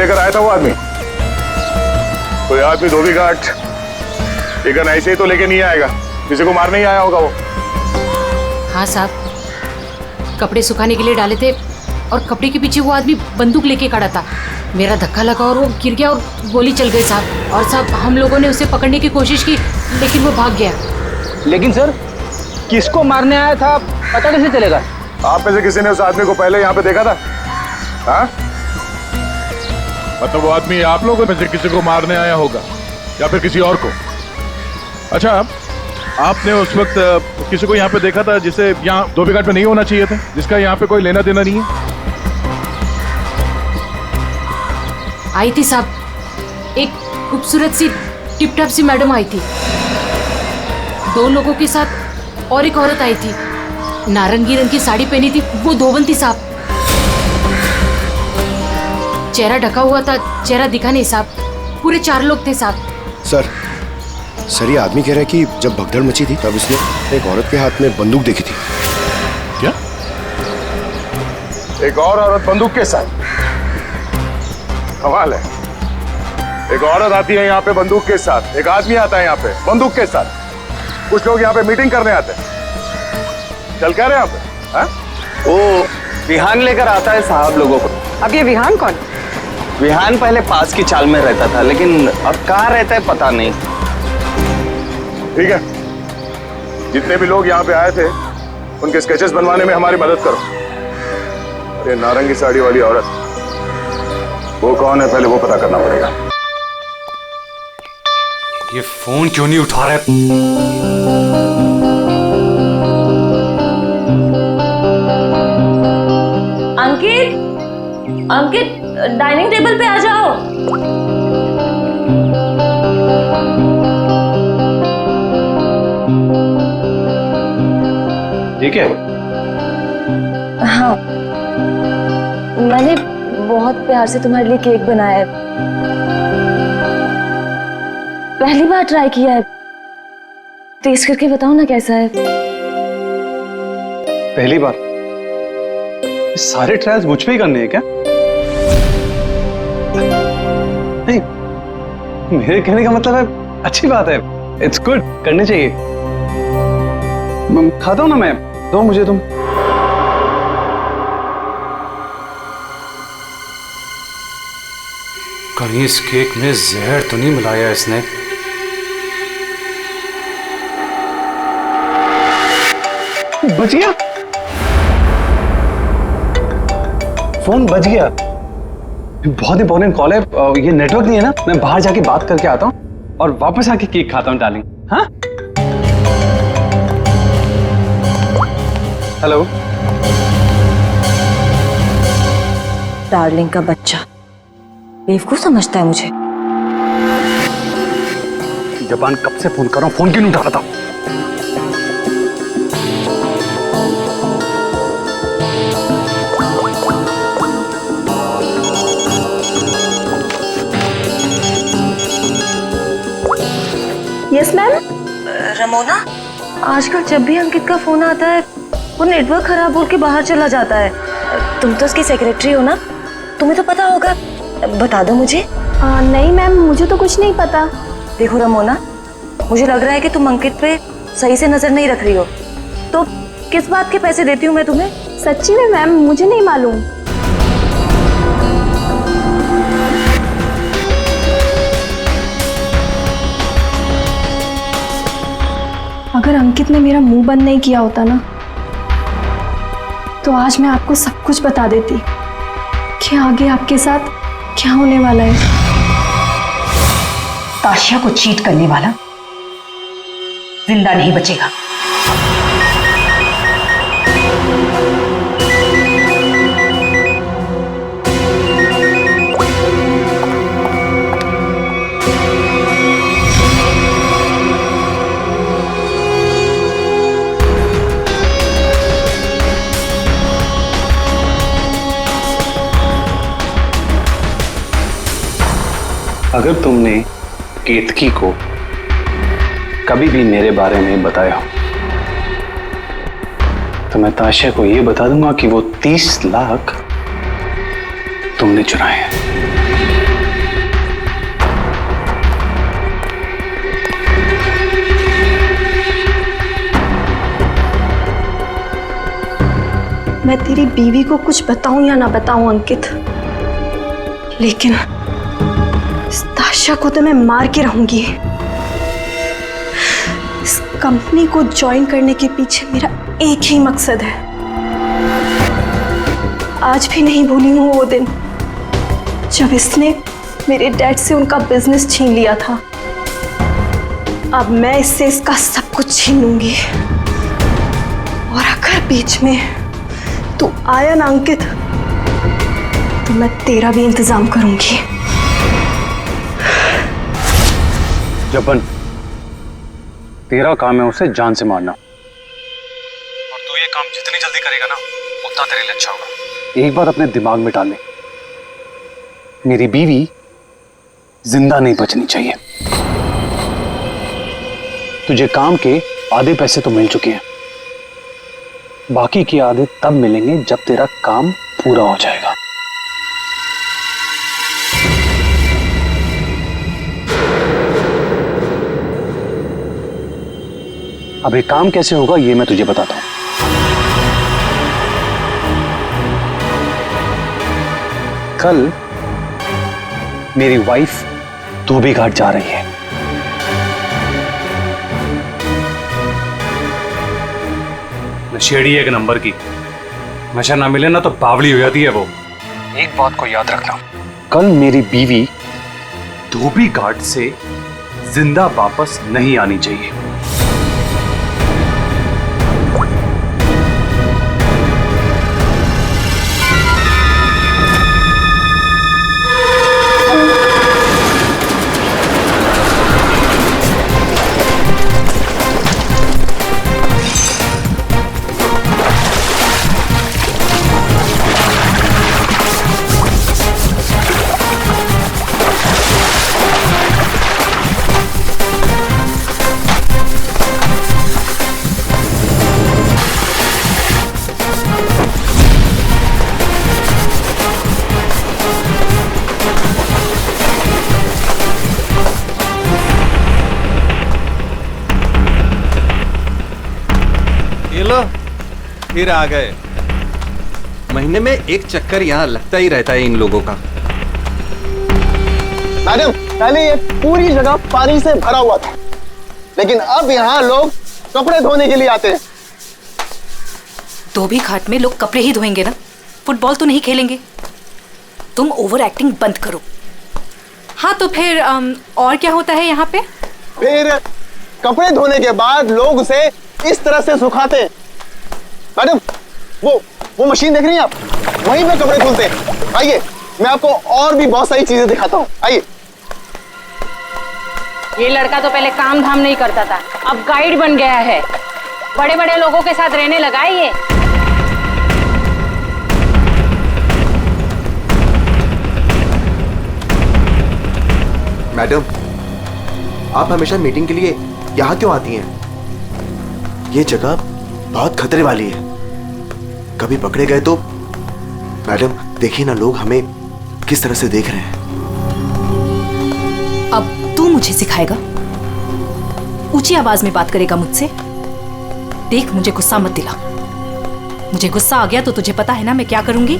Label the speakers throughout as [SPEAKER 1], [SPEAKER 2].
[SPEAKER 1] लेकर आया था वो आदमी? कोई आदमी धोबी घाट ये गन ऐसे ही तो लेके नहीं आएगा, किसी को मारने ही आया होगा वो।
[SPEAKER 2] हाँ साहब, कपड़े सुखाने के लिए डाले थे और कपड़े के पीछे वो आदमी बंदूक लेके खड़ा था। मेरा धक्का लगा और वो गिर गया और गोली चल गई साहब। और साहब हम लोगों ने उसे पकड़ने की कोशिश की लेकिन वो भाग गया।
[SPEAKER 3] लेकिन सर किसको मारने आया था पता कैसे चलेगा?
[SPEAKER 1] आप में से किसी ने उस आदमी को पहले यहाँ पे देखा था? हाँ?
[SPEAKER 4] मतलब वो आदमी आप लोगों में से किसी को मारने आया होगा या फिर किसी और को? अच्छा, आपने उस वक्त किसी को यहाँ पे देखा था जिसे यहाँ धोबी घाट पे नहीं होना चाहिए था, जिसका यहाँ पे कोई लेना देना नहीं है?
[SPEAKER 2] आई थी साहब, एक खूबसूरत सी टिप टॉप सी मैडम आई थी, 2 लोगों के साथ और एक औरत आई थी, नारंगी रंग की साड़ी पहनी थी, वो धोबन थी साहब। चेहरा ढका हुआ था, चेहरा दिखा नहीं साहब। पूरे 4 लोग थे साहब।
[SPEAKER 5] सर ये आदमी कह रहा है कि जब भगदड़ मची थी तब उसने एक औरत के हाथ में बंदूक देखी थी।
[SPEAKER 4] क्या?
[SPEAKER 1] एक और औरत बंदूक के साथ? कमाल है, एक औरत आती है यहाँ पे बंदूक के साथ, एक आदमी आता है यहाँ पे बंदूक के साथ। कुछ लोग यहाँ पे मीटिंग करने आते हैं, चल कह रहे हैं यहाँ पे? हाँ?
[SPEAKER 6] वो विहान लेकर आता है साहब लोगों को।
[SPEAKER 7] अब ये विहान कौन?
[SPEAKER 6] विहान पहले पास की चाल में रहता था लेकिन अब कहाँ रहता है पता नहीं।
[SPEAKER 1] ठीक है, जितने भी लोग यहाँ पे आए थे उनके स्केचेस बनवाने में हमारी मदद करो। अरे नारंगी साड़ी वाली औरत वो कौन है पहले वो पता करना पड़ेगा।
[SPEAKER 8] ये फोन क्यों नहीं उठा रहे?
[SPEAKER 9] अंकित, अंकित डाइनिंग टेबल पे आ जाओ।
[SPEAKER 6] ठीक है?
[SPEAKER 9] हाँ, मैंने बहुत प्यार से तुम्हारे लिए केक बनाया है, पहली बार ट्राई किया है, टेस्ट करके बताओ ना कैसा है।
[SPEAKER 6] पहली बार? सारे ट्रायल्स मुझ पे ही करने हैं क्या? नहीं, मेरे कहने का मतलब है अच्छी बात है, इट्स गुड, करने चाहिए। खाता हूं ना मैं, दो मुझे तुम।
[SPEAKER 8] कहीं इस केक में जहर तो नहीं मिलाया इसने?
[SPEAKER 6] बच गया, फोन बच गया। बहुत इंपॉर्टेंट कॉल है, ये नेटवर्क नहीं है ना, मैं बाहर जाके बात करके आता हूँ और वापस आके केक खाता हूँ डार्लिंग। हाँ, हेलो।
[SPEAKER 9] डार्लिंग का बच्चा बेवकूफ समझता है मुझे।
[SPEAKER 6] जबान कब से फोन कर रहा हूँ, फोन क्यों नहीं उठा रहा था?
[SPEAKER 9] Yes ma'am. रमोना, आजकल जब भी अंकित का फोन आता है वो नेटवर्क खराब बोल के बाहर चला जाता है। तुम तो उसकी सेक्रेटरी हो ना, तुम्हें तो पता होगा, बता दो मुझे।
[SPEAKER 10] नहीं मैम, मुझे तो कुछ नहीं पता।
[SPEAKER 9] देखो रमोना, मुझे लग रहा है कि तुम अंकित पे सही से नजर नहीं रख रही हो, तो किस बात के पैसे देती हूँ मैं तुम्हें?
[SPEAKER 10] सच्ची में मैम, मुझे नहीं मालूम। अगर अंकित ने मेरा मुंह बंद नहीं किया होता ना, तो आज मैं आपको सब कुछ बता देती कि आगे आपके साथ क्या होने वाला है।
[SPEAKER 7] ताशिया को चीट करने वाला जिंदा नहीं बचेगा।
[SPEAKER 6] अगर तुमने केतकी को कभी भी मेरे बारे में बताया हो तो मैं ताशिया को यह बता दूंगा कि वो 30 लाख तुमने चुराए हैं।
[SPEAKER 10] मैं तेरी बीवी को कुछ बताऊं या ना बताऊं अंकित, लेकिन इस ताशा को तो मैं मार के रहूंगी। इस कंपनी को ज्वाइन करने के पीछे मेरा एक ही मकसद है। आज भी नहीं भूली हूं वो दिन जब इसने मेरे डैड से उनका बिजनेस छीन लिया था। अब मैं इससे इसका सब कुछ छीन लूंगी। और अगर बीच में तू आया ना अंकित, तो मैं तेरा भी इंतजाम करूंगी।
[SPEAKER 6] जबन, तेरा काम है उसे जान से मारना, और तू ये काम जितनी जल्दी करेगा ना उतना तेरे लिए अच्छा होगा। एक बार अपने दिमाग में डाल ले, मेरी बीवी जिंदा नहीं बचनी चाहिए। तुझे काम के आधे पैसे तो मिल चुके हैं, बाकी के आधे तब मिलेंगे जब तेरा काम पूरा हो जाएगा। अब ये काम कैसे होगा ये मैं तुझे बताता हूं। कल मेरी वाइफ धोबी घाट जा रही है।
[SPEAKER 8] नशेड़ी एक नंबर की, नशा ना मिले ना तो बावली हो जाती है वो।
[SPEAKER 6] एक बात को याद रखना, कल मेरी बीवी धोबी घाट से जिंदा वापस नहीं आनी चाहिए।
[SPEAKER 11] फिर आ गए। महीने में एक चक्कर यहाँ लगता ही रहता है इन लोगों का।
[SPEAKER 12] मैडम, पहले ये पूरी जगह पानी से भरा हुआ था, लेकिन अब यहाँ लोग कपड़े धोने के लिए आते हैं।
[SPEAKER 9] धोबी घाट में लोग कपड़े ही धोएंगे ना, फुटबॉल तो नहीं खेलेंगे। तुम ओवर एक्टिंग बंद करो। हाँ तो फिर और क्या होता है यहाँ पे?
[SPEAKER 12] फिर कपड़े धोने के बाद लोग उसे इस तरह से सुखाते हैं। मैडम, वो मशीन देख रही हैं आप, वहीं पे कपड़े धुलते हैं। आइए, मैं आपको और भी बहुत सारी चीजें दिखाता हूँ। आइए।
[SPEAKER 2] ये लड़का तो पहले काम धाम नहीं करता था, अब गाइड बन गया है। बड़े बड़े लोगों के साथ रहने लगा है ये।
[SPEAKER 13] मैडम, आप हमेशा मीटिंग के लिए यहाँ क्यों आती हैं? ये जगह बहुत खतरे वाली है, कभी पकड़े गए तो। मैडम देखिए ना, लोग हमें किस तरह से देख रहे हैं।
[SPEAKER 9] अब तू मुझे सिखाएगा? ऊंची आवाज में बात करेगा मुझसे? देख, मुझे गुस्सा मत दिला। मुझे गुस्सा आ गया तो तुझे पता है ना मैं क्या करूंगी।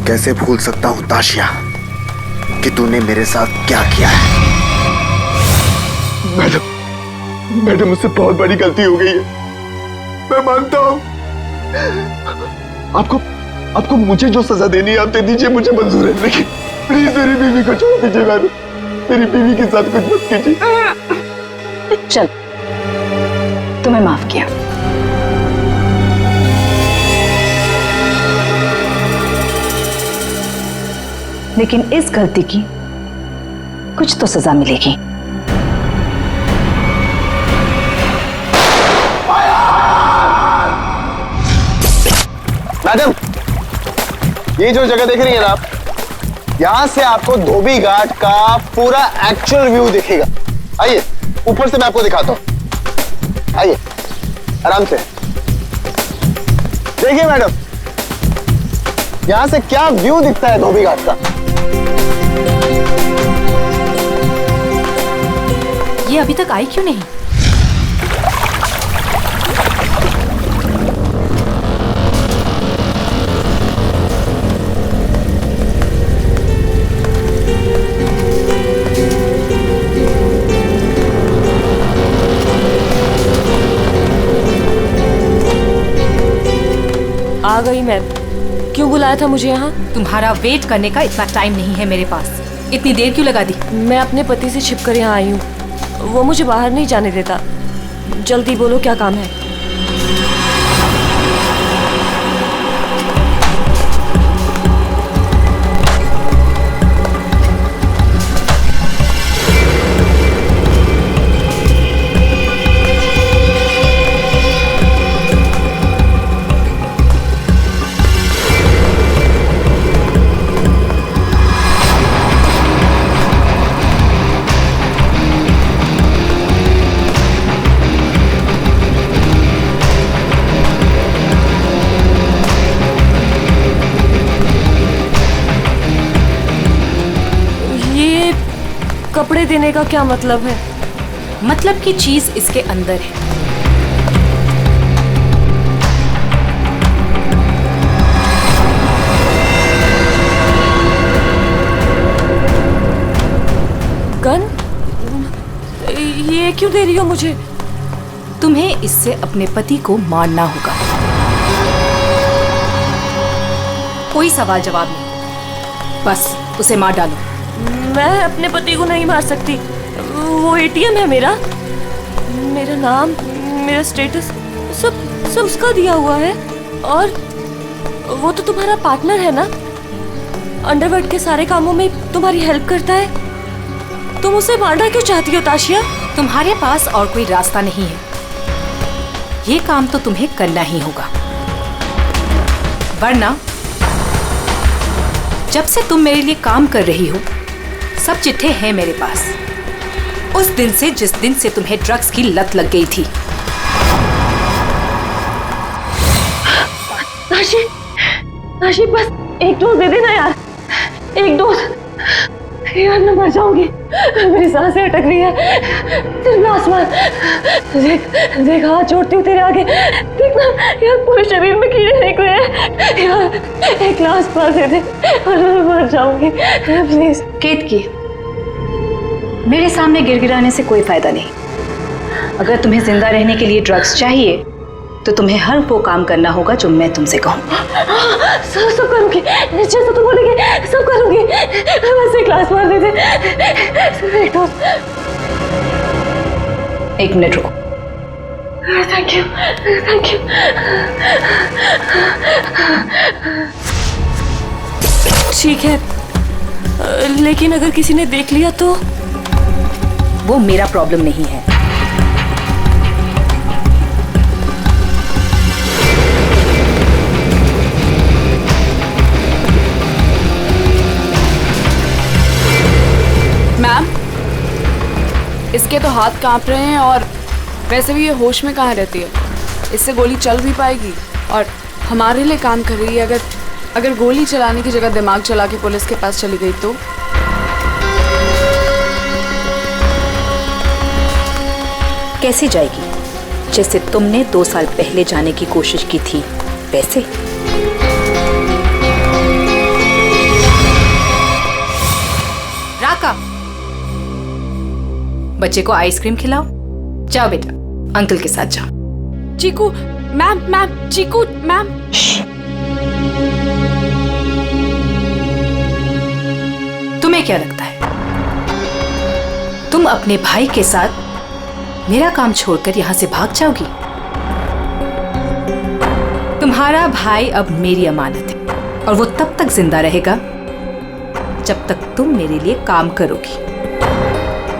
[SPEAKER 13] कैसे भूल सकता हूं ताशिया कि तूने मेरे साथ क्या किया है।
[SPEAKER 12] मैडम मुझसे बहुत बड़ी गलती हो गई है, मैं मानता हूं। आपको मुझे जो सजा देनी है आप दे दीजिए, मुझे मंजूर है, लेकिन प्लीज मेरी बीवी को छोड़ दीजिए। मैडम, मेरी बीवी के साथ कुछ मत कीजिए।
[SPEAKER 7] चल, तुम्हें माफ किया। लेकिन इस गलती की कुछ तो सजा मिलेगी।
[SPEAKER 12] मैडम, ये जो जगह देख रही है ना आप, यहां से आपको धोबी घाट का पूरा एक्चुअल व्यू दिखेगा। आइए, ऊपर से मैं आपको दिखाता हूं। आइए, आराम से देखिए मैडम, यहां से क्या व्यू दिखता है धोबी घाट का।
[SPEAKER 2] ये अभी तक आई क्यों नहीं?
[SPEAKER 9] आ गई मैम। क्यों बुलाया था मुझे यहाँ?
[SPEAKER 2] तुम्हारा वेट करने का इतना टाइम नहीं है मेरे पास। इतनी देर क्यों लगा दी?
[SPEAKER 9] मैं अपने पति से छिपकर यहाँ आई हूँ। वो मुझे बाहर नहीं जाने देता। जल्दी बोलो क्या काम है? कपड़े देने का क्या मतलब है?
[SPEAKER 2] मतलब की चीज इसके अंदर है।
[SPEAKER 9] गन? ये क्यों दे रही हो मुझे?
[SPEAKER 2] तुम्हें इससे अपने पति को मारना होगा। कोई सवाल जवाब नहीं, बस उसे मार डालो।
[SPEAKER 9] मैं अपने पति को नहीं मार सकती। वो एटीएम है मेरा। मेरा नाम, मेरा स्टेटस सब उसका दिया हुआ है। और वो तो तुम्हारा पार्टनर है ना, अंडरवर्ल्ड के सारे कामों में तुम्हारी हेल्प करता है। तुम उसे मारना क्यों चाहती हो ताशिया?
[SPEAKER 2] तुम्हारे पास और कोई रास्ता नहीं है। ये काम तो तुम्हें करना ही होगा, वरना जब से तुम मेरे लिए काम कर रही हो सब चिट्ठे हैं मेरे पास, उस दिन से जिस दिन से तुम्हें ड्रग्स की लत लग गई थी।
[SPEAKER 9] नाशी बस एक डोज दे देना यार, एक डोज। यार मैं मर जाऊंगी, मेरी सांसें अटक रही है। सिर्फ आसमान देख हाथ जोड़ती हूँ तेरे आगे। देखना यार पूरे शरीर में कीड़े निकले हैं। यार एक ग्लास पास दे दे और मैं मर जाऊंगी प्लीज।
[SPEAKER 7] केतकी, मेरे सामने गिड़गिड़ाने से कोई फायदा नहीं। अगर तुम्हें जिंदा रहने के लिए ड्रग्स चाहिए तो तुम्हें हर वो काम करना होगा जो मैं तुमसे कहूँ।
[SPEAKER 9] सब करूंगी, जैसा तुम बोलेंगे सब करूंगी। बस एक ग्लास मार दे दे।
[SPEAKER 7] एक मिनट रुको।
[SPEAKER 9] Thank you, thank you. ठीक है, लेकिन अगर किसी ने देख लिया तो?
[SPEAKER 2] वो मेरा प्रॉब्लम नहीं है।
[SPEAKER 14] मैम, इसके तो हाथ कांप रहे हैं और वैसे भी ये होश में कहाँ रहती है। इससे गोली चल भी पाएगी और हमारे लिए काम कर रही है। अगर गोली चलाने की जगह दिमाग चला के पुलिस के पास चली गई तो?
[SPEAKER 7] कैसे जाएगी? जैसे तुमने 2 साल पहले जाने की कोशिश की थी वैसे।
[SPEAKER 2] राका, बच्चे को आइसक्रीम खिलाओ। जाओ बेटा, अंकल के साथ जाओ।
[SPEAKER 14] चीकू मैम, चीकू मैम।
[SPEAKER 2] तुम्हें क्या लगता है तुम अपने भाई के साथ मेरा काम छोड़कर यहां से भाग जाओगी? तुम्हारा भाई अब मेरी अमानत है और वो तब तक जिंदा रहेगा जब तक तुम मेरे लिए काम करोगी।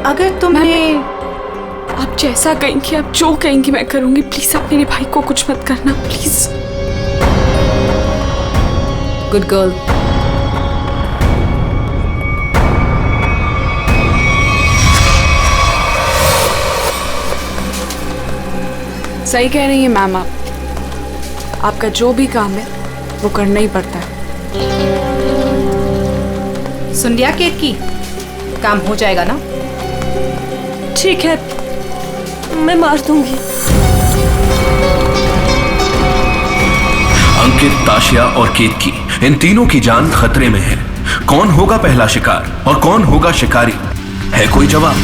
[SPEAKER 2] अगर तुमने
[SPEAKER 14] आप जैसा कहेंगी, आप जो कहेंगी मैं करूंगी। प्लीज आप मेरे भाई को कुछ मत करना प्लीज।
[SPEAKER 2] Good girl.
[SPEAKER 14] सही कह रही हैं मैम आप। आपका जो भी काम है वो करना ही पड़ता है।
[SPEAKER 2] सुन लिया केतकी, काम हो जाएगा ना?
[SPEAKER 9] ठीक है, मैं मार दूंगी।
[SPEAKER 15] अंकित, ताशिया और केतकी, इन तीनों की जान खतरे में है। कौन होगा पहला शिकार और कौन होगा शिकारी? है कोई जवाब?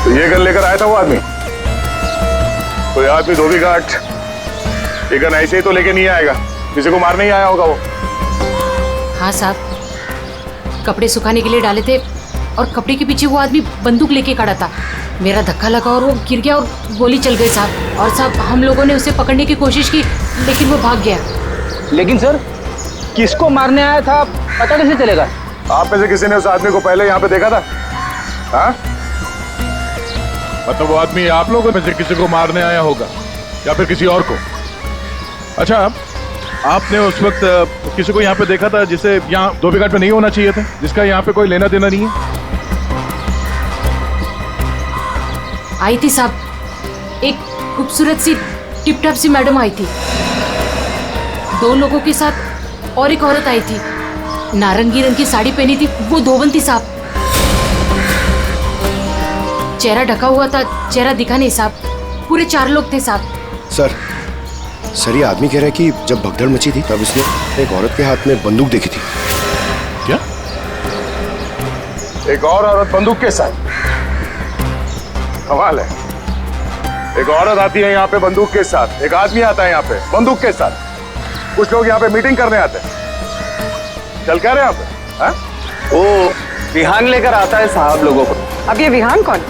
[SPEAKER 1] ये गन लेकर आया था वो आदमी। कोई आदमी धोबी घाट ये गन ऐसे ही तो लेके नहीं आएगा, किसी को मारने ही आया होगा वो।
[SPEAKER 2] हाँ साहब, कपड़े सुखाने के लिए डाले थे और कपड़े के पीछे वो आदमी बंदूक लेके खड़ा था। मेरा धक्का लगा और वो गिर गया और गोली चल गई साहब। और साहब हम लोगों ने उसे पकड़ने की कोशिश की लेकिन वो भाग गया।
[SPEAKER 3] लेकिन सर, किसको मारने आया था पता कैसे चलेगा?
[SPEAKER 1] आप में से किसी ने उस आदमी को पहले यहाँ पे देखा था? हाँ?
[SPEAKER 4] मतलब वो आदमी आप लोगों में से किसी को मारने आया होगा या फिर किसी और को? अच्छा, आपने उस वक्त किसी को यहाँ पे देखा था जिसे यहाँ धोबी घाट पे नहीं होना चाहिए था, जिसका यहाँ पे कोई लेना देना नहीं है?
[SPEAKER 2] आई थी साहब, एक खूबसूरत सी टिप टॉप सी मैडम आई थी। 2 लोगों के साथ और एक औरत आई थी, नारंगी रंग की साड़ी पहनी थी, वो धोबन थी साहब। चेहरा ढका हुआ था, चेहरा दिखा नहीं साहब। पूरे 4 लोग थे साहब।
[SPEAKER 5] सर ये आदमी कह रहा है कि जब भगदड़ मची थी तब उसने एक औरत के हाथ में बंदूक देखी थी।
[SPEAKER 4] क्या?
[SPEAKER 1] एक और औरत बंदूक के साथ? कमाल है, एक औरत आती है यहाँ पे बंदूक के साथ, एक आदमी आता है यहाँ पे बंदूक के साथ। कुछ लोग यहाँ पे मीटिंग करने आते हैं। चल क्या रहे यहाँ पे? हाँ?
[SPEAKER 12] वो विहान लेकर आता है साहब लोगों को।
[SPEAKER 16] अब ये विहान कौन?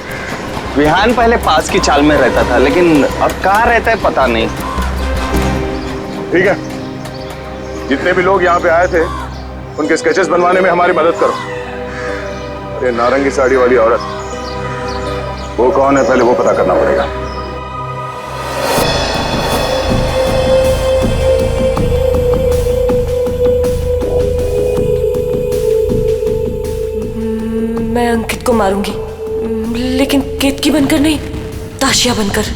[SPEAKER 12] विहान पहले पास की चाल में रहता था, लेकिन अब कहाँ रहता है पता नहीं।
[SPEAKER 1] ठीक है, जितने भी लोग यहाँ पे आए थे उनके स्केचेस बनवाने में हमारी मदद करो। अरे नारंगी साड़ी वाली औरत, वो कौन है पहले वो पता करना पड़ेगा।
[SPEAKER 9] मैं अंकित को मारूंगी, लेकिन केतकी बनकर नहीं, ताशिया बनकर।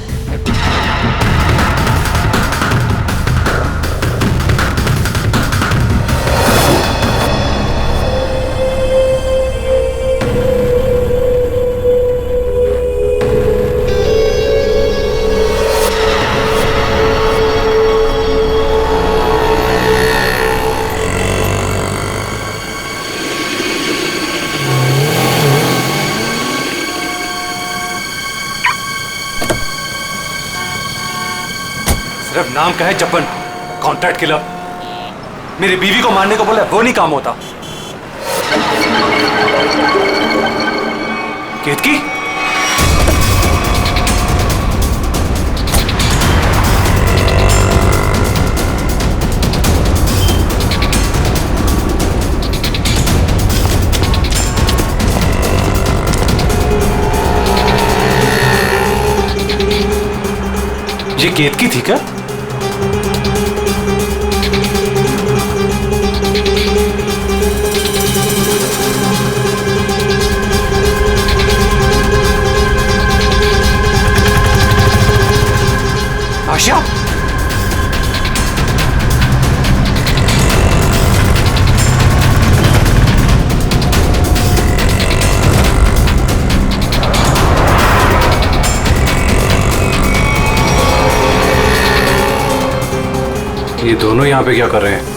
[SPEAKER 8] सिर्फ नाम का है जपन, कॉन्ट्रैक्ट किलर। मेरी बीवी को मारने को बोला वो नहीं काम होता। केतकी, ये केतकी थी क्या? आशिया, ये दोनों यहाँ पे क्या कर रहे हैं?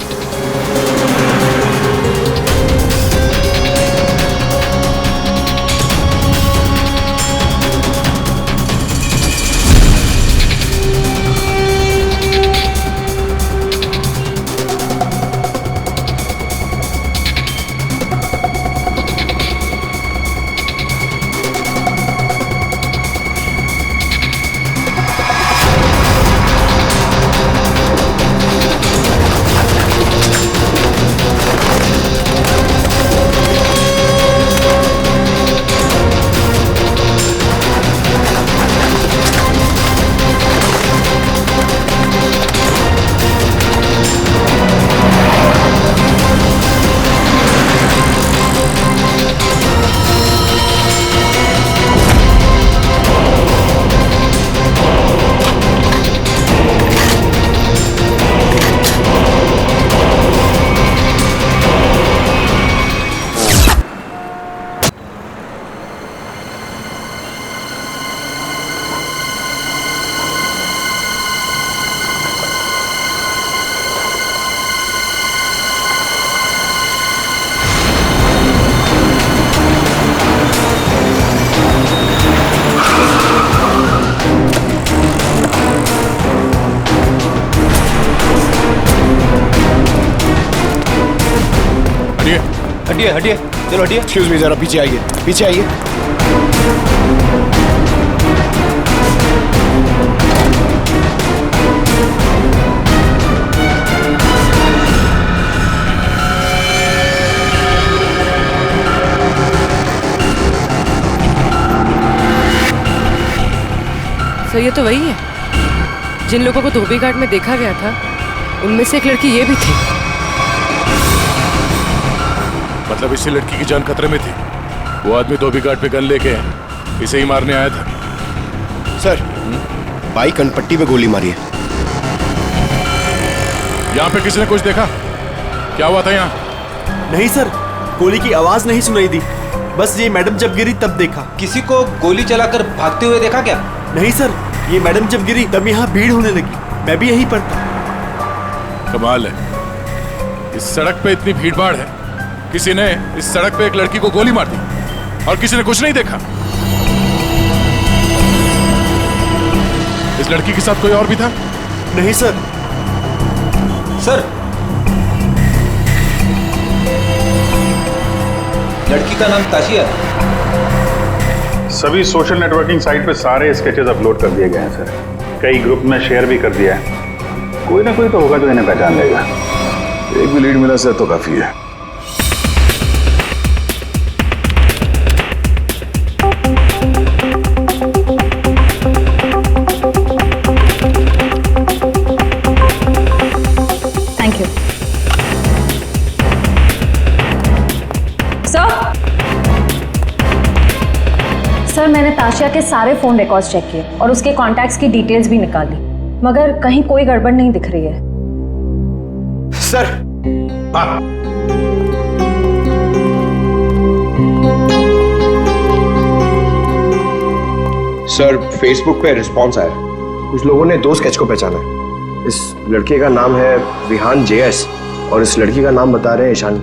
[SPEAKER 12] हटिए हटिए, चलो हटिए।
[SPEAKER 5] एक्सक्यूज मी, जरा पीछे आइए, पीछे आइए।
[SPEAKER 2] सर ये तो वही है जिन लोगों को धोबी घाट में देखा गया था, उनमें से एक लड़की ये भी थी।
[SPEAKER 4] मतलब इसी लड़की की जान खतरे में थी। वो आदमी धोबी घाट पे गन लेके इसे ही मारने आया था।
[SPEAKER 5] सर, बाइक कनपट्टी पे गोली मारी है।
[SPEAKER 4] यहाँ पे किसी ने कुछ देखा? क्या हुआ था यहाँ?
[SPEAKER 13] नहीं सर, गोली की आवाज नहीं सुनाई दी, बस ये मैडम जब गिरी तब देखा।
[SPEAKER 12] किसी को गोली चलाकर भागते हुए देखा क्या?
[SPEAKER 13] नहीं सर, ये मैडम जब गिरी तब यहाँ भीड़ होने लगी, मैं भी यहीं पर था।
[SPEAKER 4] कमाल है, इस सड़क पे इतनी भीड़ भाड़ है, किसी ने इस सड़क पे एक लड़की को गोली मार दी और किसी ने कुछ नहीं देखा। इस लड़की के साथ कोई और भी था?
[SPEAKER 13] नहीं सर।
[SPEAKER 12] सर, लड़की का नाम ताशिया है।
[SPEAKER 16] सभी सोशल नेटवर्किंग साइट पे सारे स्केचेस अपलोड कर दिए गए हैं सर। कई ग्रुप में शेयर भी कर दिया है। कोई ना कोई तो होगा जो इन्हें पहचान लेगा।
[SPEAKER 1] एक भी लीड मिला सर तो काफी है।
[SPEAKER 7] थैंक यू सर, मैंने ताशिया के सारे फोन रिकॉर्ड्स चेक किए और उसके कॉन्टैक्ट्स की डिटेल्स भी निकाली, मगर कहीं कोई गड़बड़ नहीं दिख रही है।
[SPEAKER 5] सर, सर, फेसबुक पे रिस्पॉन्स आया। कुछ लोगों ने 2 स्केच को पहचाना है। इस लड़के का नाम है विहान JS और इस लड़की का नाम बता रहे हैं ईशानी।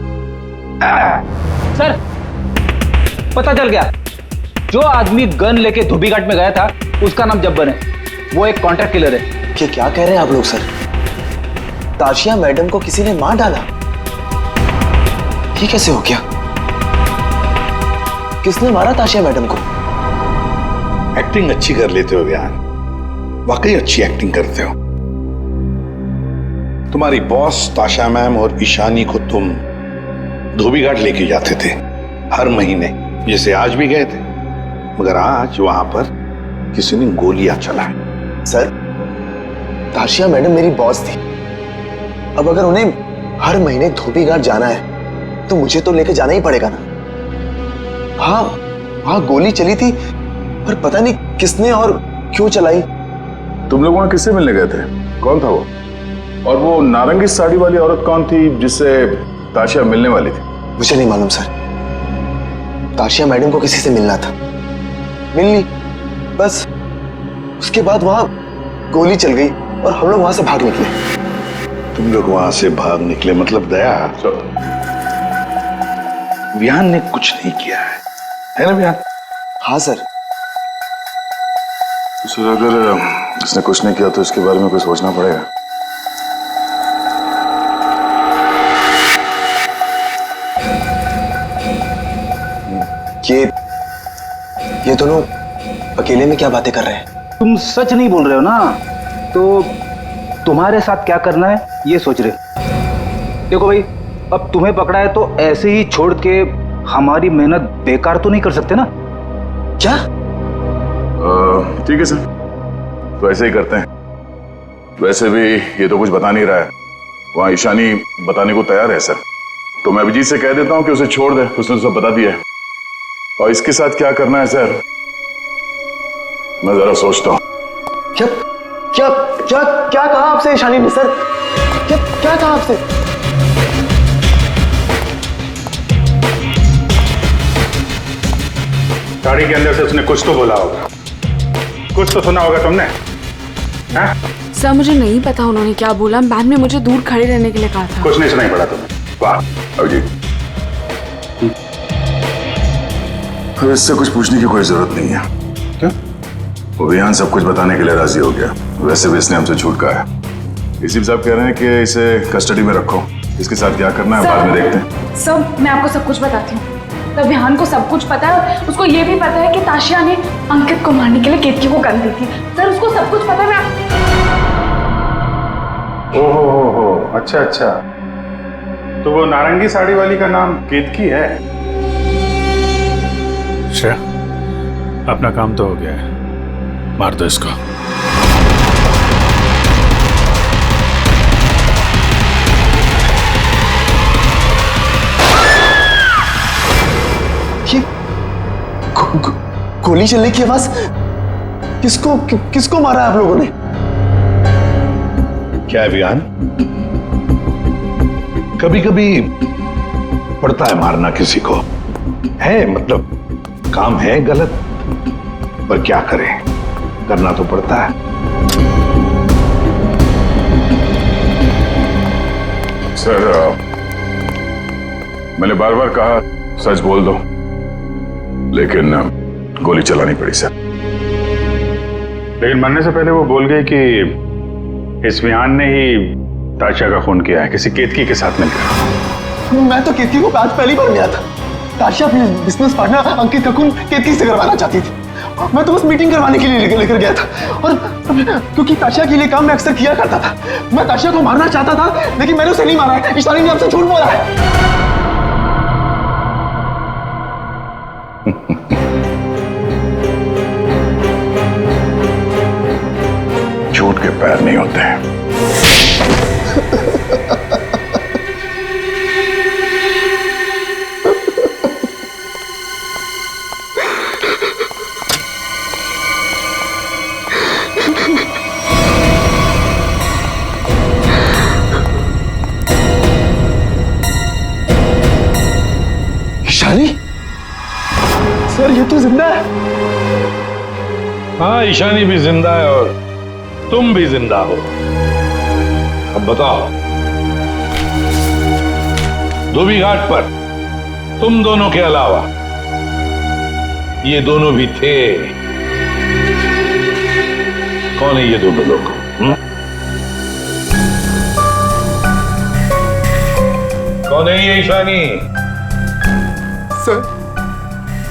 [SPEAKER 3] सर, पता चल गया, जो आदमी गन लेके धोबी घाट में गया था उसका नाम जब्बर है। वो एक कॉन्ट्रैक्ट किलर है।
[SPEAKER 13] क्या कह रहे हैं आप लोग सर? ताशिया मैडम को किसी ने मार डाला? ये कैसे हो गया? किसने मारा ताशिया मैडम को?
[SPEAKER 16] एक्टिंग अच्छी कर लेते हो विहान, वाकई अच्छी एक्टिंग करते हो। तुम्हारी बॉस ताशा मैम और ईशानी को तुम धोबी घाट लेके जाते थे हर महीने, जैसे आज भी गए थे, मगर आज वहां पर किसी ने गोलियां चलाई।
[SPEAKER 13] सर, ताशिया मैडम मेरी बॉस थी। अब अगर उन्हें हर महीने धोबी घाट जाना है तो मुझे तो लेके जाना ही पड़ेगा ना। हाँ, वहां गोली चली थी, पर पता नहीं किसने और क्यों चलाई।
[SPEAKER 1] तुम लोग वहां किससे मिलने गए थे? कौन था वो? और वो नारंगी साड़ी वाली औरत कौन थी जिससे ताशिया मिलने वाली थी?
[SPEAKER 13] मुझे नहीं मालूम सर। ताशिया मैडम को किसी से मिलना था, मिल ली, बस उसके बाद वहां गोली चल गई और हम लोग वहां से भाग निकले।
[SPEAKER 16] तुम लोग वहां से भाग निकले मतलब दया? विहान ने कुछ नहीं किया है ना विहान?
[SPEAKER 13] हाँ सर।
[SPEAKER 1] सर, अगर इसने कुछ नहीं किया तो इसके बारे में कुछ सोचना पड़ेगा।
[SPEAKER 13] ये दोनों अकेले में क्या बातें कर रहे हैं?
[SPEAKER 3] तुम सच नहीं बोल रहे हो ना, तो तुम्हारे साथ क्या करना है ये सोच रहे। देखो भाई, अब तुम्हें पकड़ा है तो ऐसे ही छोड़ के हमारी मेहनत बेकार तो नहीं कर सकते ना?
[SPEAKER 13] क्या?
[SPEAKER 1] ठीक है सर, तो ऐसे ही करते हैं। वैसे भी ये तो कुछ बता नहीं रहा है, वहां ईशानी बताने को तैयार है सर, तो मैं अभिजीत से कह देता हूं कि उसे छोड़ दे, उसने तो सब बता दिया है। और इसके साथ क्या करना है सर, मैं जरा सोचता हूं।
[SPEAKER 13] क्या क्या क्या क्या कहा आपसे ईशानी ने सर? क्या कहा आपसे?
[SPEAKER 16] गाड़ी के अंदर से उसने कुछ तो बोला होगा, कुछ तो सुना होगा तुमने? हाँ?
[SPEAKER 14] सर, मुझे नहीं पता उन्होंने क्या बोला। मैम ने मुझे दूर खड़े रहने के लिए कहा था।
[SPEAKER 16] कुछ नहीं सुनाई पड़ा तुम्हें? वाह अभिजीत,
[SPEAKER 1] फिर इससे कुछ पूछने की कोई जरूरत नहीं है।
[SPEAKER 16] क्यों?
[SPEAKER 1] वो विहान सब कुछ बताने के लिए राजी हो गया। वैसे भी इसने हमसे झूठ कहा है। इसी साहब कह रहे हैं कि इसे कस्टडी में रखो, इसके साथ क्या करना है बाद में देखते हैं।
[SPEAKER 14] सब मैं आपको सब कुछ बताती हूँ। तब विहान को सब कुछ पता है, उसको ये भी पता है कि ताशिया ने अंकित को मारने के लिए केतकी को गन दी थी। सर उसको सब कुछ पता है।
[SPEAKER 4] ओहो, अच्छा अच्छा, तो वो नारंगी साड़ी वाली का नाम केतकी है।
[SPEAKER 16] श्रेया, अपना काम तो हो गया है, मार दो इसको।
[SPEAKER 12] ये गोली चलने की आवाज, किसको मारा है आप लोगों ने?
[SPEAKER 16] क्या है विहान, कभी कभी पड़ता है मारना किसी को, है मतलब काम है गलत, पर क्या करें, करना तो पड़ता है।
[SPEAKER 1] सर, मैंने बार बार कहा सच बोल दो, लेकिन गोली चलानी पड़ी सर।
[SPEAKER 4] लेकिन मरने से पहले वो बोल गई कि इस विहान ने ही ताशिया का खून किया है, किसी केतकी के साथ मिलकर।
[SPEAKER 12] मैं तो केतकी को आज पहली बार मिला था। ताशिया अपनी बिजनेस पार्टनर अंकित का खून केतकी से करवाना चाहती थी। मैं तो बस मीटिंग करवाने के लिए लेकर गया था, और क्योंकि ताशिया के लिए काम मैं अक्सर किया करता था। मैं ताशिया को मारना चाहता था, लेकिन मैंने उसे नहीं मारा है। ईशानी ने आपसे झूठ बोला है।
[SPEAKER 1] झूठ के पैर नहीं होते हैं।
[SPEAKER 12] ईशानी, सर ये तो जिंदा है।
[SPEAKER 16] हाँ, ईशानी भी जिंदा है और तुम भी जिंदा हो। अब बताओ, धोबी घाट पर तुम दोनों के अलावा ये दोनों भी थे। कौन है ये दोनों लोग? कौन है ये ईशानी?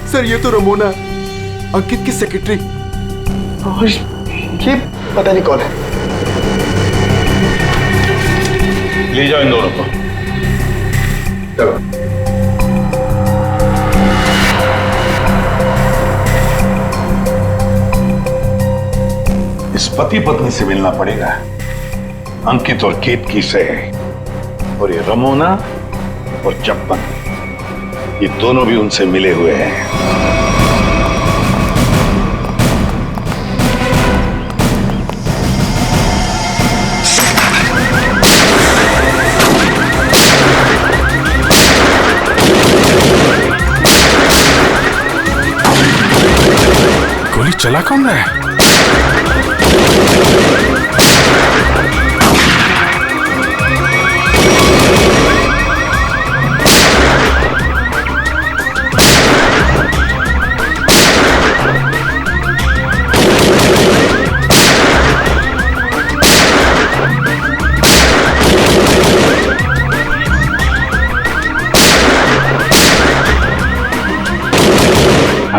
[SPEAKER 13] सर ये तो रमोना, अंकित की सेक्रेटरी।
[SPEAKER 12] और ये पता नहीं कौन है।
[SPEAKER 16] ले जाओ इन दोनों को। चलो। इस पति पत्नी से मिलना पड़ेगा, अंकित और केतकी से। और ये रमोना और जप्पन, ये दोनों भी उनसे मिले हुए हैं।
[SPEAKER 4] गोली चला कौन रहा है?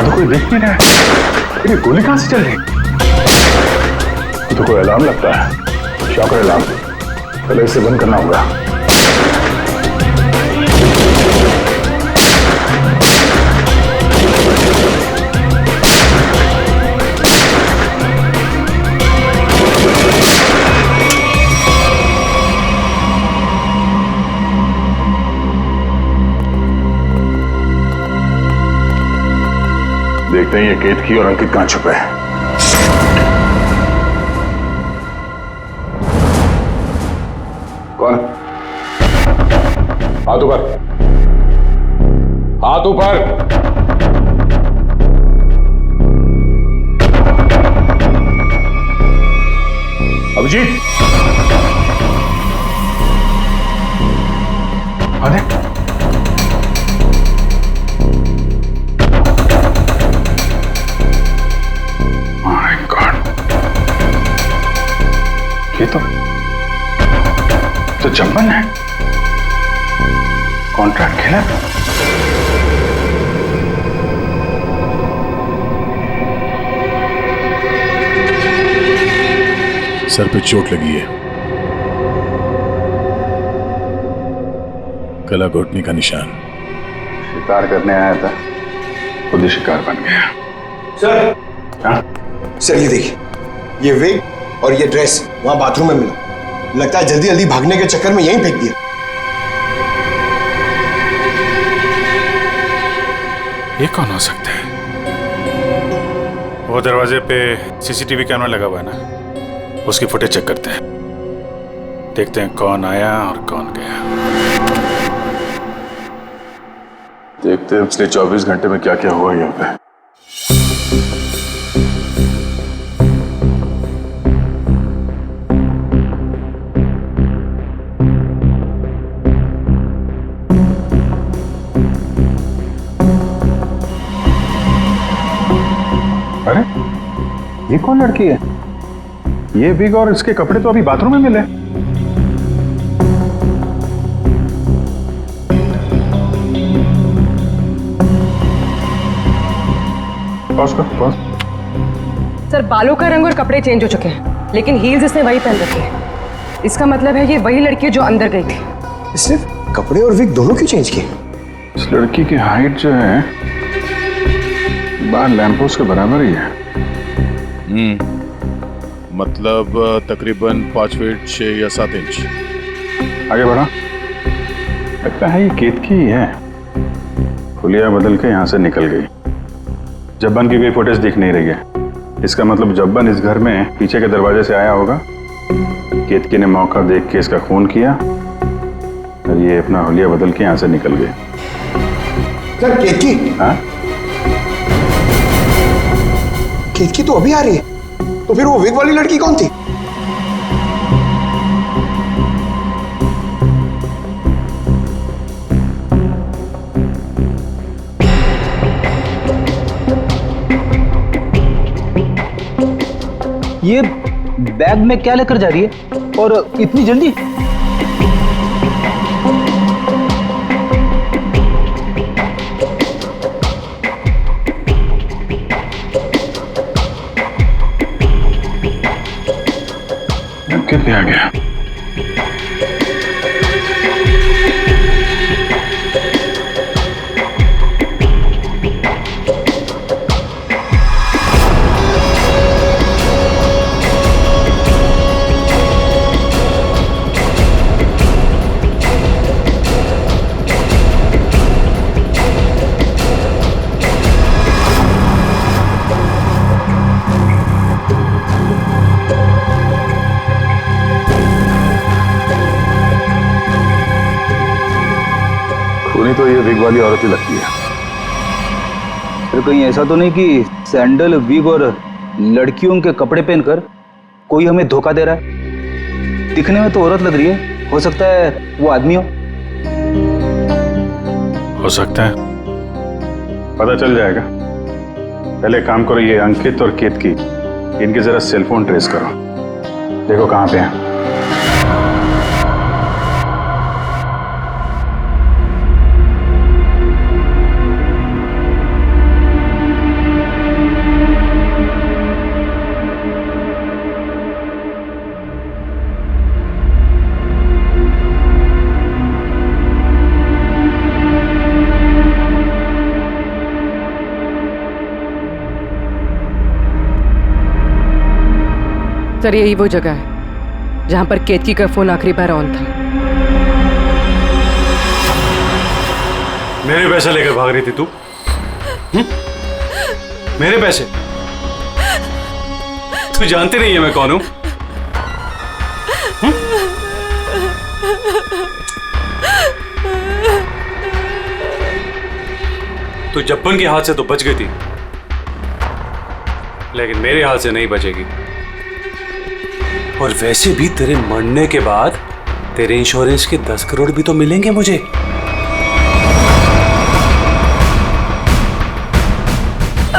[SPEAKER 4] तो कोई देख नहीं रहा है। ये गोली कहां से चल रही? तो कोई अलार्म लगता है, शॉकर अलार्म। पहले इसे बंद करना होगा।
[SPEAKER 1] देखते हैं ये केतकी और अंकित कहां छुपे हैं। कौन? हाथ ऊपर, हाथ ऊपर। अभिजीत, अरे ये तो जब्बन है।
[SPEAKER 4] कॉन्ट्रैक्ट खेला था। सर पे चोट लगी है, गला घोटने का निशान। शिकार करने आया था, खुद ही शिकार बन गया।
[SPEAKER 5] सर,
[SPEAKER 4] हाँ?
[SPEAKER 5] सर ये देखिए, ये विग और ये ड्रेस वहां बाथरूम में मिला। लगता है जल्दी जल्दी भागने के चक्कर में यहीं फेंक दिया।
[SPEAKER 4] ये कौन हो सकता है?
[SPEAKER 17] वो दरवाजे पे सीसीटीवी कैमरा लगा हुआ है ना, उसकी फुटेज चेक करते हैं, देखते हैं कौन आया और कौन गया।
[SPEAKER 4] देखते हैं पिछले 24 घंटे में क्या क्या हुआ यहाँ पे।
[SPEAKER 17] अरे ये कौन लड़की है? ये विग और इसके कपड़े तो अभी बाथरूम में मिले। पॉज कर, पॉज।
[SPEAKER 18] सर बालों का रंग और कपड़े चेंज हो चुके हैं, लेकिन हील्स इसने वही पहन रखी है। इसका मतलब है ये वही लड़की है जो अंदर गई थी।
[SPEAKER 5] इसने कपड़े और विग दोनों क्यों चेंज किए?
[SPEAKER 4] इस लड़की की हाइट जो है बाहर लैंपोस के बराबर ही है। मतलब तकरीबन 5 फीट 6 या 7 इंच।
[SPEAKER 17] आगे बढ़ा, लगता है ये केतकी ही है। हुलिया बदल के यहाँ से निकल गई। जब्बन की कोई फुटेज दिख नहीं रही है। इसका मतलब जब्बन इस घर में पीछे के दरवाजे से आया होगा। केतकी ने मौका देख के इसका खून किया और ये अपना हुलिया बदल के यहाँ से निकल गई।
[SPEAKER 5] सर केतकी?
[SPEAKER 17] हाँ?
[SPEAKER 5] केतकी तो अभी आ रही है, तो फिर वो विग वाली लड़की कौन थी?
[SPEAKER 3] ये बैग में क्या लेकर जा रही है और इतनी जल्दी?
[SPEAKER 4] कितने आ गया? तो ये विग वाली औरत ही लगती है।
[SPEAKER 3] फिर कहीं ऐसा तो नहीं कि सैंडल, विग और लड़कियों के कपड़े पहनकर कोई हमें धोखा दे रहा है? दिखने में तो औरत लग रही है, हो सकता है वो आदमी
[SPEAKER 17] हो सकता है, पता चल जाएगा। पहले काम करो, ये अंकित और केतकी, इनके जरा सेलफोन ट्रेस करो, देखो कहाँ पे हैं।
[SPEAKER 18] सर यही वो जगह है जहां पर केतकी का फोन आखिरी बार ऑन था।
[SPEAKER 8] मेरे पैसे लेकर भाग रही थी तू? मेरे पैसे? तू जानती नहीं है मैं कौन हूं? तू जब्बन के हाथ से तो बच गई थी, लेकिन मेरे हाथ से नहीं बचेगी। और वैसे भी तेरे मरने के बाद तेरे इंश्योरेंस के 10 करोड़ भी तो मिलेंगे मुझे।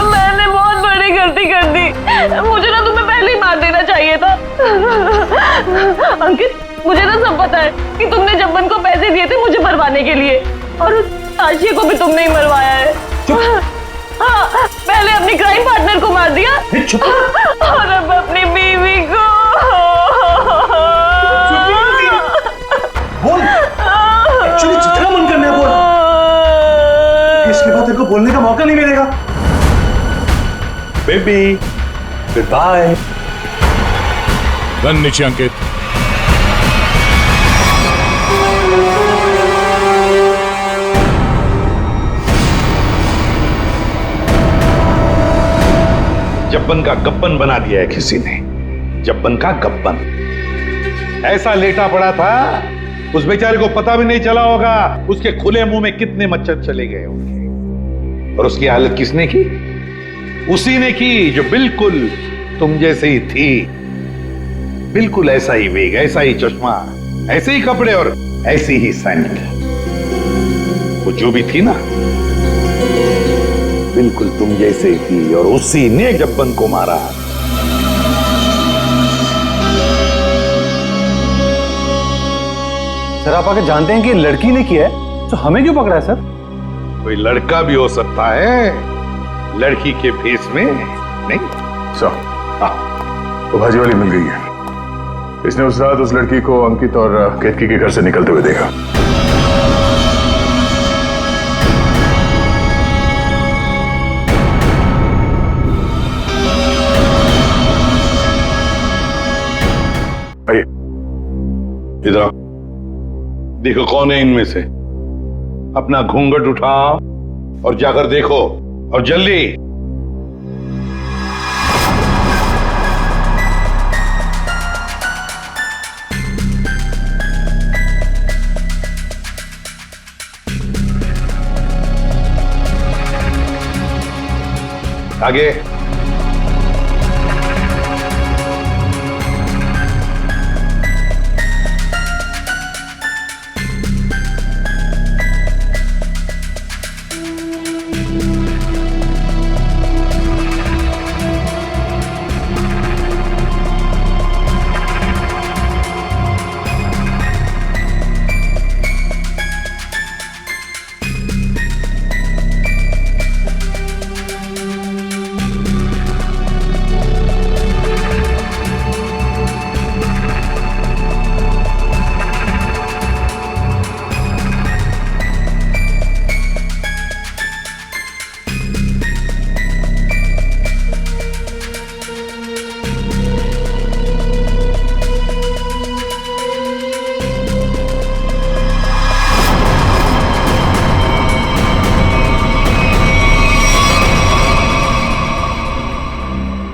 [SPEAKER 9] मैंने बहुत बड़ी गलती कर दी, मुझे ना तुम्हें पहले ही मार देना चाहिए था। अंकित, मुझे ना सब पता है कि तुमने जब्बन को पैसे दिए थे मुझे मरवाने के लिए, और उस ताशिया को भी तुमने ही मरवाया है। हाँ, पहले अपने क्राइम पार्टनर को मार दिया और अब अपनी बीवी को।
[SPEAKER 5] बोल, एक्चुअली जितना मन करना है बोल, इसके बाद तेरे को बोलने का मौका नहीं मिलेगा।
[SPEAKER 16] Baby good bye.
[SPEAKER 4] गन नीचे अंकित।
[SPEAKER 16] जब्बन का गब्बन बना दिया है किसी ने, जब्बन का गब्बन। ऐसा लेटा पड़ा था उस बेचारे को पता भी नहीं चला होगा उसके खुले मुंह में कितने मच्छर चले गए होंगे। और उसकी हालत किसने की? उसी ने की जो बिल्कुल तुम जैसे ही थी, बिल्कुल ऐसा ही वेग, ऐसा ही चश्मा, ऐसे ही कपड़े और ऐसी ही सैंडल। वो जो भी थी ना, बिल्कुल तुम जैसे ही थी और उसी ने जब्बन को मारा।
[SPEAKER 6] सर आप आके जानते हैं कि लड़की ने किया है, तो हमें क्यों पकड़ा है सर?
[SPEAKER 16] कोई लड़का भी हो सकता है, लड़की के फेस में नहीं।
[SPEAKER 1] तो भाजी वाली मिल गई है। इसने उस रात उस लड़की को अंकित और केतकी के घर से निकलते हुए देखा। आइए
[SPEAKER 16] इधर देखो कौन है इनमें से। अपना घूंघट उठाओ और जाकर देखो, और जल्दी। आगे।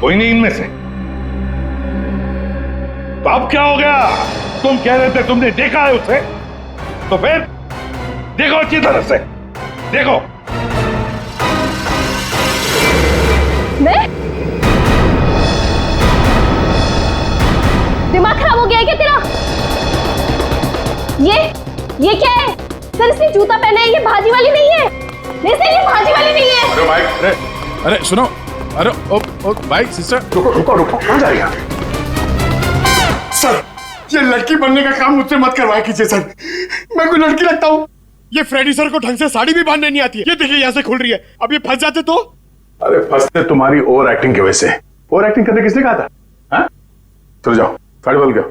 [SPEAKER 16] कोई नहीं इनमें से। तो अब क्या हो गया? तुम कह रहे थे तुमने देखा है उसे, तो फिर देखो अच्छी तरह से देखो।
[SPEAKER 10] मैं? दिमाग खराब हो गया है क्या तेरा? ये क्या है? सर इसने जूता पहना है, ये भाजी वाली नहीं है। नहीं सर ये भाजी वाली नहीं है।
[SPEAKER 4] अरे भाई, अरे सुनो, अरे ओ भाई सिस्टर,
[SPEAKER 1] रुको कहाँ जाएगा?
[SPEAKER 12] सर ये लड़की बनने का काम मुझसे मत करवाया कीजिए सर, मैं कोई लड़की लगता हूँ? ये फ्रेडी सर को ढंग से साड़ी भी बांधने नहीं आती है। ये देखिए यहाँ से खुल रही है, अब ये फंस जाते तो?
[SPEAKER 1] अरे फंसते तुम्हारी ओवर एक्टिंग की वजह से। ओवर एक्टिंग करने किसने कहा था? हाँ? चलो जाओ, साड़ी बदल गया।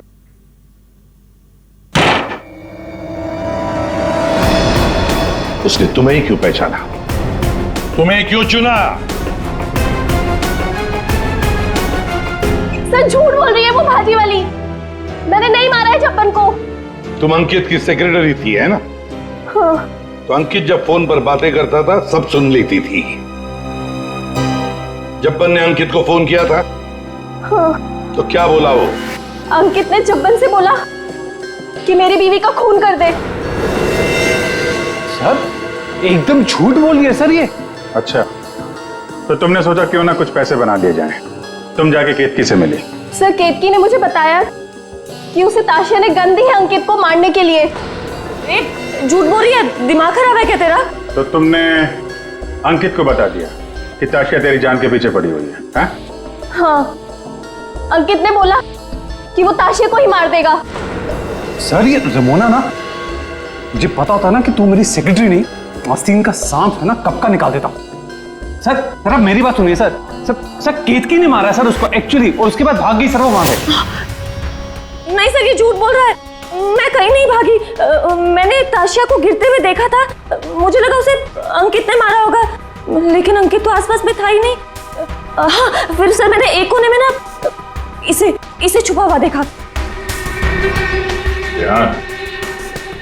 [SPEAKER 16] उसने तुम्हें क्यों पहचाना? तुम्हें क्यों चुना?
[SPEAKER 10] सर झूठ बोल रही है वो भाजी वाली, मैंने नहीं मारा है जब्बन को।
[SPEAKER 16] तुम अंकित की सेक्रेटरी थी है ना?
[SPEAKER 10] हाँ।
[SPEAKER 16] तो अंकित जब फोन पर बातें करता था सब सुन लेती थी। जब्बन ने अंकित को फोन किया था?
[SPEAKER 10] हाँ।
[SPEAKER 16] तो क्या बोला वो?
[SPEAKER 10] अंकित ने जब्बन से बोला कि मेरी बीवी का खून कर दे।
[SPEAKER 6] सर एकदम झूठ बोल रही है सर ये।
[SPEAKER 17] अच्छा, तो तुमने सोचा क्यों ना कुछ पैसे बना दिए जाएं। तुम जाके केतकी से मिली।
[SPEAKER 10] सर केतकी ने मुझे बताया कि उसे ताशिया ने गन दी है अंकित को मारने के लिए।
[SPEAKER 9] झूठ बोल रही है, दिमाग खराब है क्या तेरा?
[SPEAKER 17] तो तुमने अंकित को बता दिया कि ताशिया तेरी जान के पीछे पड़ी हुई है? हाँ?
[SPEAKER 10] हाँ, अंकित ने बोला कि वो ताशिया को ही मार देगा।
[SPEAKER 6] सर ये रमोना ना मुझे पता होता ना कि तू मेरी सेक्रेटरी नहीं, आस्तीन का सांप है ना, कब का निकाल देता। सर सर आप मेरी बात सुनिए सर। सर केतकी ने मारा है सर उसको एक्चुअली, और उसके बाद भाग गई सर वो वहां से।
[SPEAKER 9] नहीं सर, ये झूठ बोल रहा है। मैं कहीं नहीं भागी। मैंने ताशिया को गिरते हुए देखा था। मुझे लगा उसे अंकित ने मारा होगा, लेकिन अंकित तो आसपास में था ही नहीं। हाँ, फिर सर मैंने एक कोने में ना इसे छुपा हुआ देखा।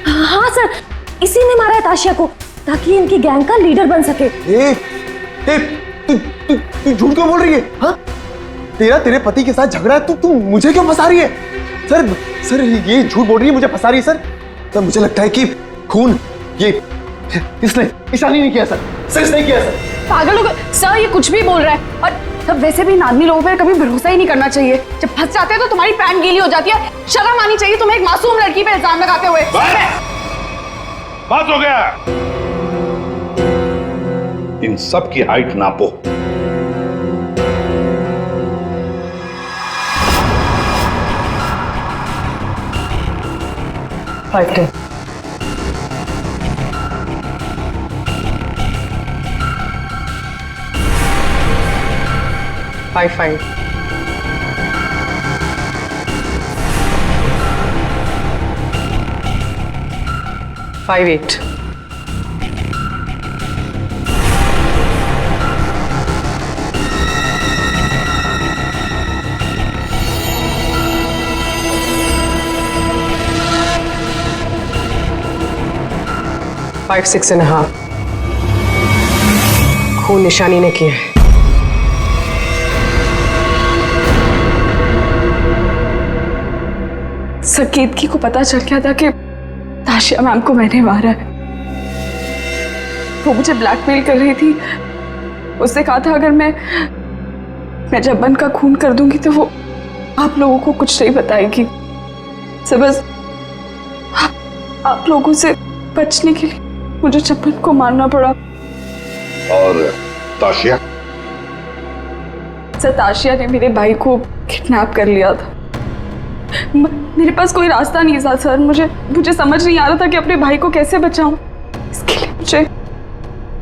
[SPEAKER 9] हाँ सर, इसी ने मारा है ताशिया को ताकि इनकी गैंग का लीडर बन सके।
[SPEAKER 12] तू झूठ क्यों बोल रही है? हाँ, तेरे पति के साथ झगड़ा है, तू मुझे क्यों फंसा रही है? सर ये झूठ बोल रही है, मुझे फंसा रही है सर। मुझे लगता है कि खून ये इसने ईशानी ने किया सर इसने किया सर।
[SPEAKER 14] पागल हो गए सर, ये कुछ भी बोल रहा है। और तब वैसे भी इन आदमी लोगों पर कभी भरोसा ही नहीं करना चाहिए। जब फंस जाते हैं तो तुम्हारी पैंट गीली हो जाती है। शर्म आनी चाहिए तुम्हें एक मासूम लड़की पे इल्जाम लगाते हुए।
[SPEAKER 16] बात हो गया। इन सब की हाइट नापो।
[SPEAKER 18] फाइव 5 8 5 6.5 खून निशानी ने किया है।
[SPEAKER 14] सर केतकी को पता चल गया था कि ताशिया मैम को मैंने मारा है। वो मुझे ब्लैकमेल कर रही थी। उसने कहा था अगर मैं जब्बन का खून कर दूंगी तो वो आप लोगों को कुछ नहीं बताएगी। सर बस आप लोगों से बचने के लिए मुझे जब्बन को मारना पड़ा।
[SPEAKER 16] और ताशिया?
[SPEAKER 14] सर ताशिया ने मेरे भाई को किडनैप कर लिया था। मेरे पास कोई रास्ता नहीं था सर। मुझे समझ नहीं आ रहा था कि अपने भाई को कैसे बचाऊं। इसके लिए मुझे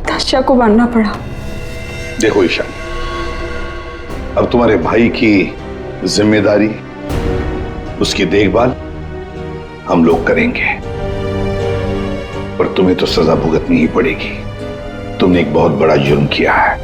[SPEAKER 14] ताशिया को मारना पड़ा।
[SPEAKER 16] देखो ईशान, अब तुम्हारे भाई की जिम्मेदारी, उसकी देखभाल हम लोग करेंगे, पर तुम्हें तो सजा भुगतनी ही पड़ेगी। तुमने एक बहुत बड़ा जुर्म किया है।